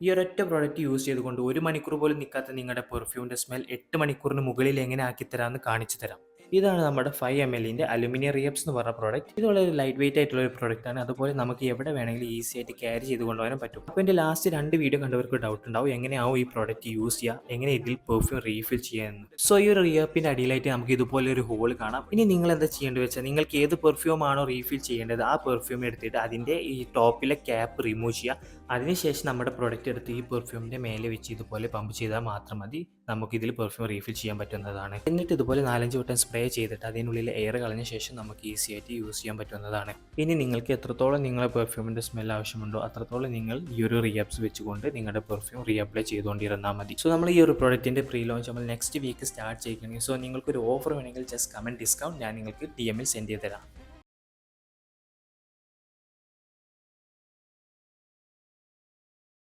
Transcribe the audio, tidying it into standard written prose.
ഈ ഒരൊറ്റ product use ചെയ്തുകൊണ്ട് 1 മണിക്കൂർ പോലും നിൽക്കാത്ത നിങ്ങളുടെ പെർഫ്യൂമിൻ്റെ സ്മെൽ 8 മണിക്കൂറിന് മുകളിൽ എങ്ങനെ ആക്കിത്തരാമെന്ന് കാണിച്ചു തരാം. ഇതാണ് നമ്മുടെ 5 mlന്റെ അലുമിനിയം റിയപ്സ് എന്ന് പറഞ്ഞ പ്രോഡക്റ്റ്. ഇത് വളരെ ലൈറ്റ് വെയിറ്റ് ആയിട്ടുള്ള ഒരു പ്രോഡക്റ്റ് ആണ്. അതുപോലെ നമുക്ക് എവിടെ വേണമെങ്കിലും ഈസി ആയിട്ട് ക്യാരി ചെയ്ത് കൊണ്ടുപോകാനും പറ്റും. അപ്പോൾ എൻ്റെ ലാസ്റ്റ് 2 വീഡിയോ കണ്ടവർക്ക് ഡൗട്ട് ഉണ്ടാവും എങ്ങനെയാവും ഈ പ്രോഡക്റ്റ് യൂസ് ചെയ്യുക, എങ്ങനെ ഇതിൽ പെർഫ്യൂം റീഫിൽ ചെയ്യാമെന്ന്. സോ ഈ ഒരു റിയപ്പിൻ്റെ അടിയിലായിട്ട് നമുക്ക് ഇതുപോലെ ഒരു ഹോൾ കാണാം. ഇനി നിങ്ങൾ എന്താ ചെയ്യേണ്ടത് വെച്ചാൽ നിങ്ങൾക്ക് ഏത് പെർഫ്യൂം ആണോ റീഫിൽ ചെയ്യേണ്ടത് ആ പെർഫ്യൂം എടുത്തിട്ട് അതിൻ്റെ ഈ ടോപ്പിലെ ക്യാപ്പ് റിമൂവ് ചെയ്യുക. അതിനുശേഷം നമ്മുടെ പ്രൊഡക്റ്റ് എടുത്ത് ഈ പെർഫ്യൂമിൻ്റെ മേലെ വെച്ച് ഇതുപോലെ പമ്പ് ചെയ്താൽ മാത്രം മതി. നമുക്കിതിൽ പെർഫ്യൂം റീഫിൽ ചെയ്യാൻ പറ്റുന്നതാണ്. എന്നിട്ട് ഇതുപോലെ 4-5 വട്ടം സ്പ്രേ ചെയ്തിട്ട് അതിനുള്ളിൽ എയർ കളഞ്ഞ ശേഷം നമുക്ക് ഈസി ആയിട്ട് യൂസ് ചെയ്യാൻ പറ്റുന്നതാണ്. ഇനി നിങ്ങൾക്ക് എത്രത്തോളം നിങ്ങളെ പെർഫ്യൂമിൻ്റെ സ്മെൽ ആവശ്യമുണ്ടോ അത്രത്തോളം നിങ്ങൾ ഈ ഒരു റിയബ്സ് വെച്ചുകൊണ്ട് നിങ്ങളുടെ പെർഫ്യൂം റീഅപ്ലൈ ചെയ്തുകൊണ്ടിരുന്നാൽ മതി. സോ നമ്മൾ ഈ ഒരു പ്രോഡക്റ്റിൻ്റെ പ്രീ ലോഞ്ച് നമ്മൾ നെക്സ്റ്റ് വീക്ക് സ്റ്റാർട്ട് ചെയ്യുകയാണെങ്കിൽ സോ നിങ്ങൾക്കൊരു ഓഫർ വേണമെങ്കിൽ ജസ്റ്റ് കമൻറ്റ് ഡിസ്കൗണ്ട് ഞാൻ നിങ്ങൾക്ക് DM ൽ സെൻഡ് ചെയ്ത് തരാം.